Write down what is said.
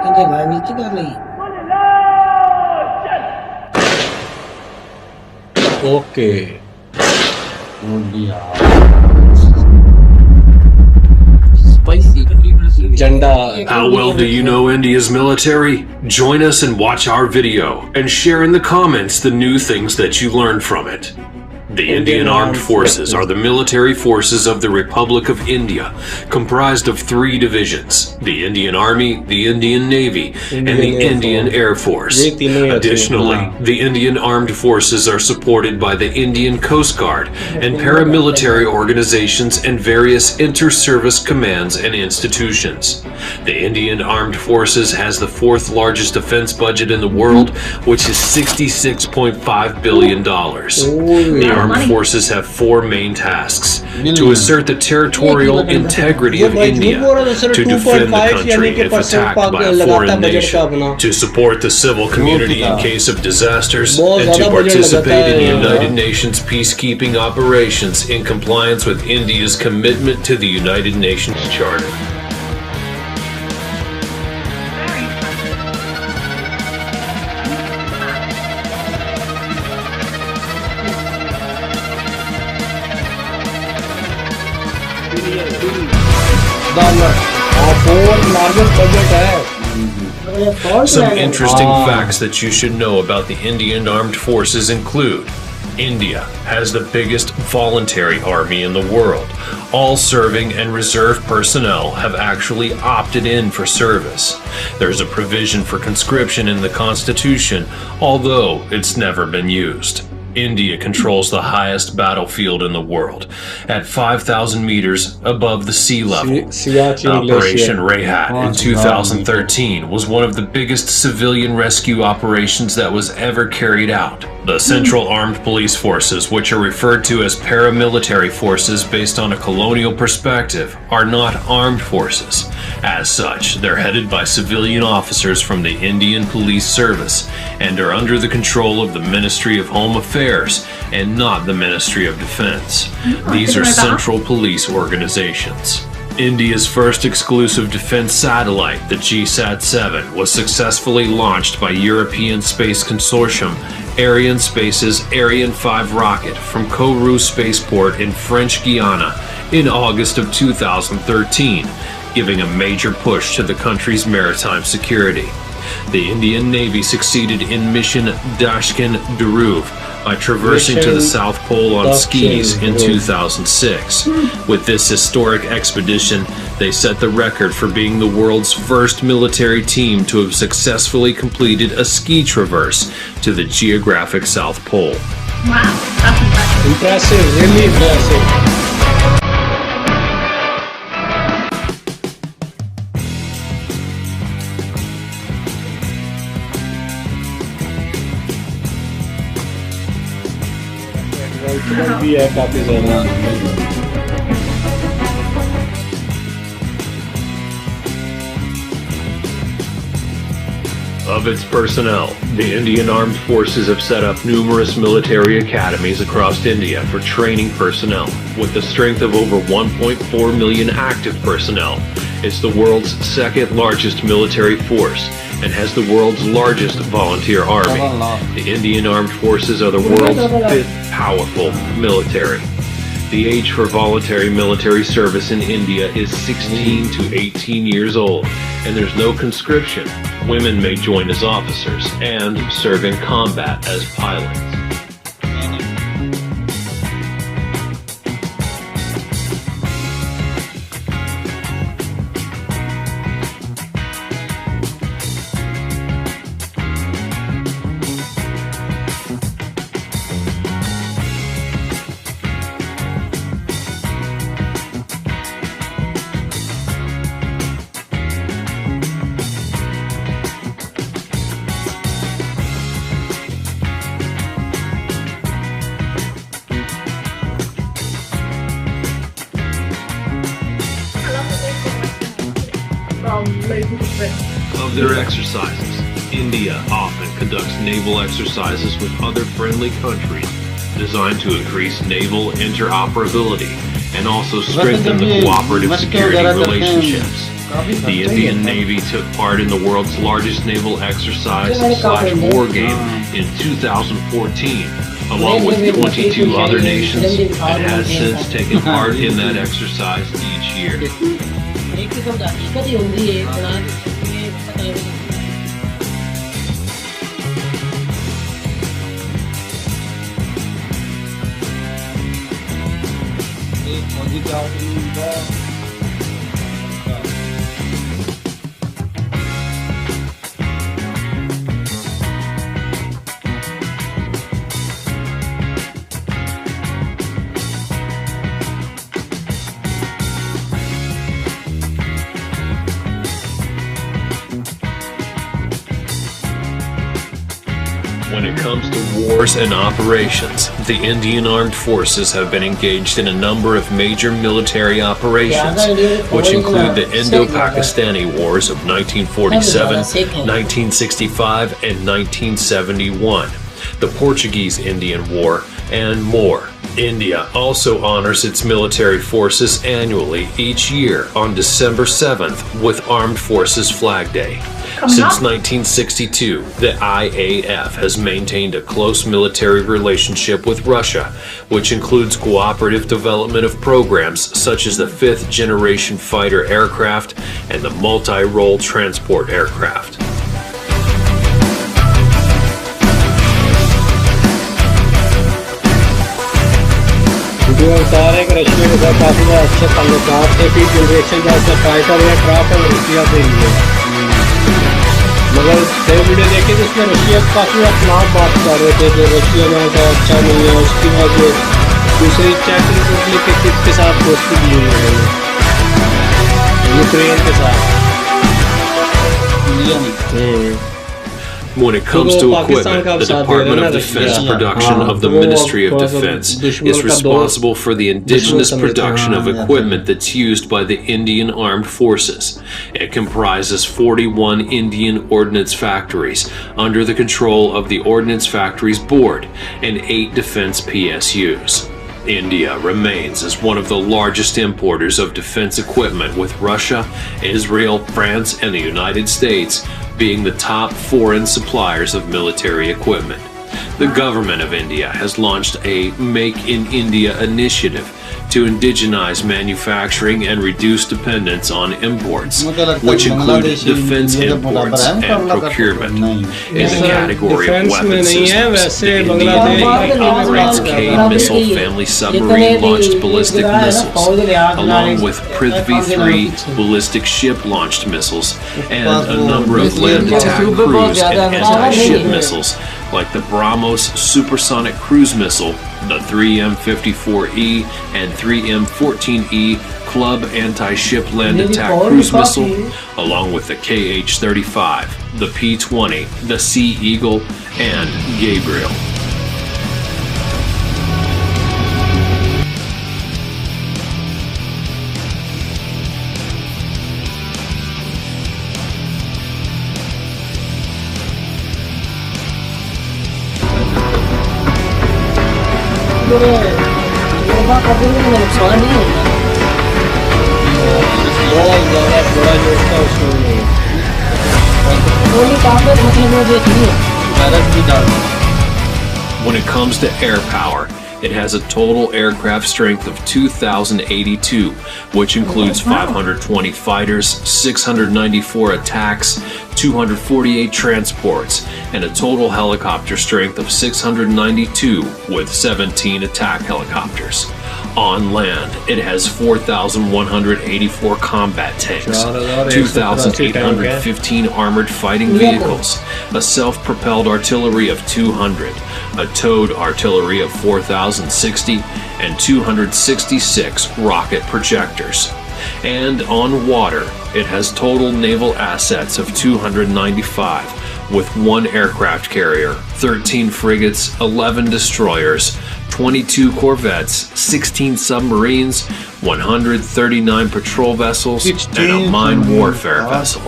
ਕਹਿੰਦੇ ਰਾਜਨੀਤੀ ਕਰ ਲਈ। Okay. Spicy. Janda. How well do you know India's military? Join us and watch our video and share in the comments the new things that you learned from it. The Indian Armed Forces are the military forces of the Republic of India, comprised of 3 divisions: the Indian Army, the Indian Navy, and the Indian Air Force. Additionally, the Indian Armed Forces are supported by the Indian Coast Guard and paramilitary organizations and various inter-service commands and institutions. The Indian Armed Forces has the 4th largest defense budget in the world, which is $66.5 billion. The Armed Forces have 4 main tasks: to assert the territorial integrity of India, to defend the country if attacked by a foreign nation, to support the civil community in case of disasters, and to participate in the United Nations peacekeeping operations in compliance with India's commitment to the United Nations Charter. Some interesting facts that you should know about the Indian Armed Forces include: India has the biggest voluntary army in the world. All serving and reserve personnel have actually opted in for service. There's a provision for conscription in the Constitution, although it's never been used. India controls the highest battlefield in the world, at 5,000 meters above the sea level. Operation Rehat in 2013 was one of the biggest civilian rescue operations that was ever carried out. The Central Armed Police Forces, which are referred to as paramilitary forces based on a colonial perspective, are not armed forces. As such, they're headed by civilian officers from the Indian Police Service and are under the control of the Ministry of Home Affairs and not the Ministry of Defense. These are central police organizations. India's first exclusive defense satellite, the GSAT-7, was successfully launched by European Space Consortium Arianespace's Ariane 5 rocket from Kourou Spaceport in French Guiana in August of 2013, giving a major push to the country's maritime security. The Indian Navy succeeded in Mission Dashkin Dhruv by traversing to the South Pole on skis in 2006. With this historic expedition, they set the record for being the world's first military team to have successfully completed a ski traverse to the geographic South Pole. Wow, that's impressive. Impressive, really impressive. भी है काफी ज़्यादा। Of its personnel, the Indian Armed Forces have set up numerous military academies across India for training personnel. With the strength of over 1.4 million active personnel, it's the world's 2nd largest military force and has the world's largest volunteer army. The Indian Armed Forces are the world's 5th powerful military. The age for voluntary military service in India is 16 to 18 years old, and there's no conscription. Women may join as officers and serve in combat as pilots. Of their exercises, India often conducts naval exercises with other friendly countries designed to increase naval interoperability and also strengthen the cooperative security relationships. The Indian Navy took part in the world's largest naval exercise / war game in 2014, along with 22 other nations, and has since taken part in that exercise each year. When it comes to wars and operations, the Indian Armed Forces have been engaged in a number of major military operations, which include the Indo-Pakistani Wars of 1947, 1965, and 1971, the Portuguese-Indian War, and more. India also honors its military forces annually each year on December 7th with Armed Forces Flag Day. Since 1962, the IAF has maintained a close military relationship with Russia, which includes cooperative development of programs such as the 5th generation fighter aircraft and the multi-role transport aircraft. जो बता रहे हैं कि Russia के साथ काफ़ी अच्छे ताल्लुकात थे, फिर जनरेशन जैसा फाइटर एयरक्राफ्ट है वो रशिया से ही है। मगर फिर वीडियो देखे जिसमें रशिया काफ़ी खिलाफ बात कर रहे थे, जो रशिया में तो अच्छा नहीं है, उसकी वजह दूसरी चेक रिपब्लिक के साथ दोस्ती की हुई है यूक्रेन के साथ। When it comes to equipment, the Department of Defense production of the Ministry of Defense is responsible for the indigenous production of equipment that's used by the Indian Armed Forces. It comprises 41 Indian Ordnance Factories under the control of the Ordnance Factories Board and 8 defense PSUs. India remains as one of the largest importers of defense equipment, with Russia, Israel, France, and the United States being the top foreign suppliers of military equipment. The government of India has launched a Make in India initiative to indigenize manufacturing and reduce dependence on imports, which include defense imports and procurement. In the category of weapon systems, the Indian Navy operates K missile family submarine-launched ballistic missiles, along with Prithvi-3 ballistic ship-launched missiles, and a number of land attack cruise and anti-ship missiles, like the BrahMos supersonic cruise missile, the 3M54E and 3M14E Club anti-ship land attack cruise missile, along with the KH-35, the P-20, the Sea Eagle, and Gabriel. When it comes to air power, it has a total aircraft strength of 2,082, which includes 520 fighters, 694 attacks, 248 transports, and a total helicopter strength of 692 with 17 attack helicopters. On land, it has 4,184 combat tanks, 2,815 armored fighting vehicles, a self-propelled artillery of 200, a towed artillery of 4,060, and 266 rocket projectors. And on water, it has total naval assets of 295, with 1 aircraft carrier, 13 frigates, 11 destroyers, 22 corvettes, 16 submarines, 139 patrol vessels, and a mine warfare vessel.